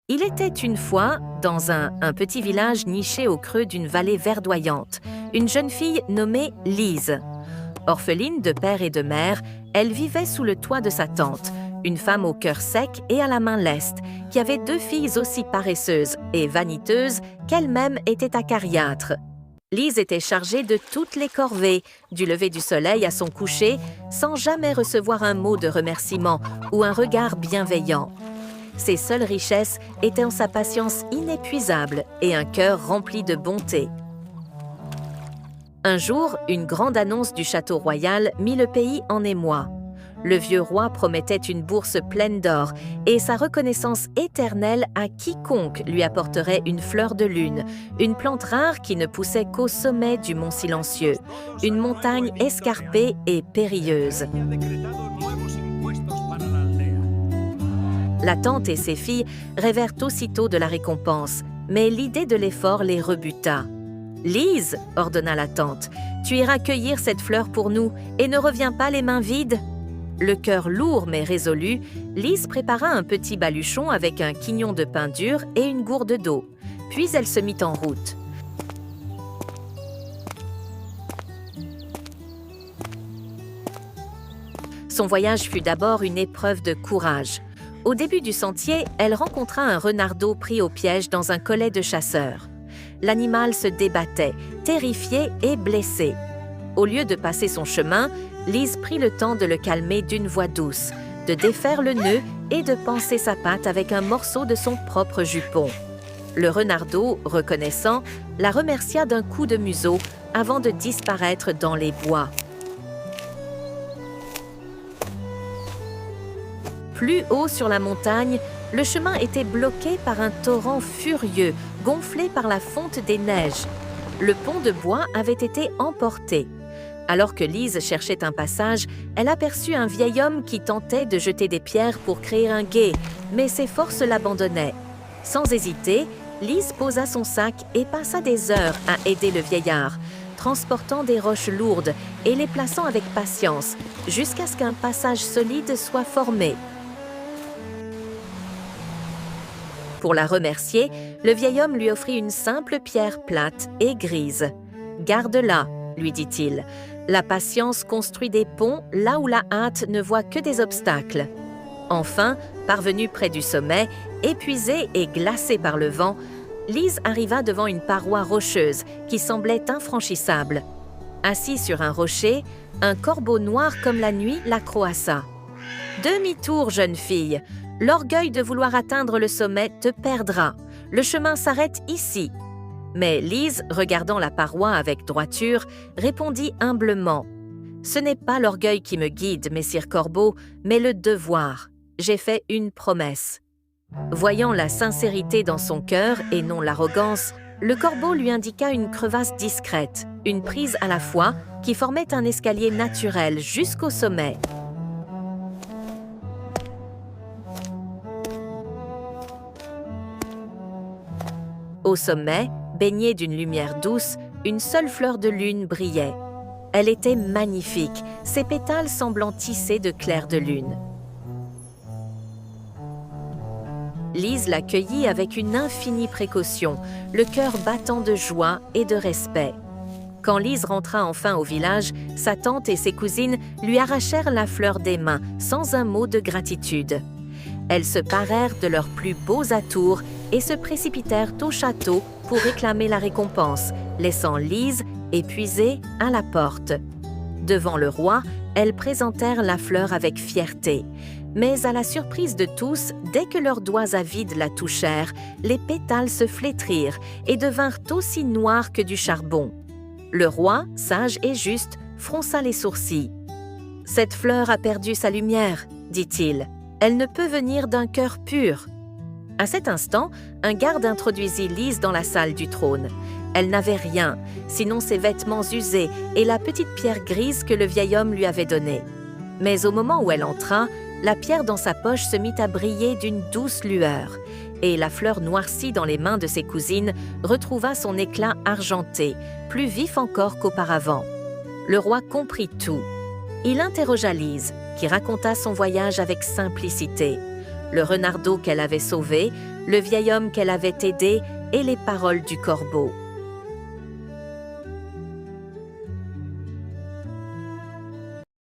Il était une fois, dans un petit village niché au creux d'une vallée verdoyante, une jeune fille nommée Lise. Orpheline de père et de mère, elle vivait sous le toit de sa tante, une femme au cœur sec et à la main leste, qui avait deux filles aussi paresseuses et vaniteuses qu'elle-même était acariâtre. Lise était chargée de toutes les corvées, du lever du soleil à son coucher, sans jamais recevoir un mot de remerciement ou un regard bienveillant. Ses seules richesses étaient en sa patience inépuisable et un cœur rempli de bonté. Un jour, une grande annonce du château royal mit le pays en émoi. Le vieux roi promettait une bourse pleine d'or et sa reconnaissance éternelle à quiconque lui apporterait une fleur de lune, une plante rare qui ne poussait qu'au sommet du mont silencieux, une montagne escarpée et périlleuse. La tante et ses filles rêvèrent aussitôt de la récompense, mais l'idée de l'effort les rebuta. « Lise, ordonna la tante, tu iras cueillir cette fleur pour nous et ne reviens pas les mains vides. » Le cœur lourd mais résolu, Lise prépara un petit baluchon avec un quignon de pain dur et une gourde d'eau. Puis elle se mit en route. Son voyage fut d'abord une épreuve de courage. Au début du sentier, elle rencontra un renardeau pris au piège dans un collet de chasseurs. L'animal se débattait, terrifié et blessé. Au lieu de passer son chemin, Lise prit le temps de le calmer d'une voix douce, de défaire le nœud et de panser sa patte avec un morceau de son propre jupon. Le renardeau, reconnaissant, la remercia d'un coup de museau avant de disparaître dans les bois. Plus haut sur la montagne, le chemin était bloqué par un torrent furieux, gonflé par la fonte des neiges. Le pont de bois avait été emporté. Alors que Lise cherchait un passage, elle aperçut un vieil homme qui tentait de jeter des pierres pour créer un gué, mais ses forces l'abandonnaient. Sans hésiter, Lise posa son sac et passa des heures à aider le vieillard, transportant des roches lourdes et les plaçant avec patience, jusqu'à ce qu'un passage solide soit formé. Pour la remercier, le vieil homme lui offrit une simple pierre plate et grise. « Garde-la », lui dit-il. « La patience construit des ponts là où la hâte ne voit que des obstacles. » Enfin, parvenue près du sommet, épuisée et glacée par le vent, Lise arriva devant une paroi rocheuse qui semblait infranchissable. Assis sur un rocher, un corbeau noir comme la nuit la croassa. « Demi-tour, jeune fille. L'orgueil de vouloir atteindre le sommet te perdra. Le chemin s'arrête ici. » Mais Lise, regardant la paroi avec droiture, répondit humblement. « Ce n'est pas l'orgueil qui me guide, messire Corbeau, mais le devoir. J'ai fait une promesse. » Voyant la sincérité dans son cœur et non l'arrogance, le corbeau lui indiqua une crevasse discrète, une prise à la fois, qui formait un escalier naturel jusqu'au sommet. Au sommet, baignée d'une lumière douce, une seule fleur de lune brillait. Elle était magnifique, ses pétales semblant tissés de clairs de lune. Lise la cueillit avec une infinie précaution, le cœur battant de joie et de respect. Quand Lise rentra enfin au village, sa tante et ses cousines lui arrachèrent la fleur des mains, sans un mot de gratitude. Elles se parèrent de leurs plus beaux atours et se précipitèrent au château pour réclamer la récompense, laissant Lise, épuisée, à la porte. Devant le roi, elles présentèrent la fleur avec fierté. Mais à la surprise de tous, dès que leurs doigts avides la touchèrent, les pétales se flétrirent et devinrent aussi noirs que du charbon. Le roi, sage et juste, fronça les sourcils. « Cette fleur a perdu sa lumière, » dit-il. « Elle ne peut venir d'un cœur pur. » À cet instant, un garde introduisit Lise dans la salle du trône. Elle n'avait rien, sinon ses vêtements usés et la petite pierre grise que le vieil homme lui avait donnée. Mais au moment où elle entra, la pierre dans sa poche se mit à briller d'une douce lueur, et la fleur noircie dans les mains de ses cousines retrouva son éclat argenté, plus vif encore qu'auparavant. Le roi comprit tout. Il interrogea Lise, qui raconta son voyage avec simplicité. Le renardeau qu'elle avait sauvé, le vieil homme qu'elle avait aidé et les paroles du corbeau.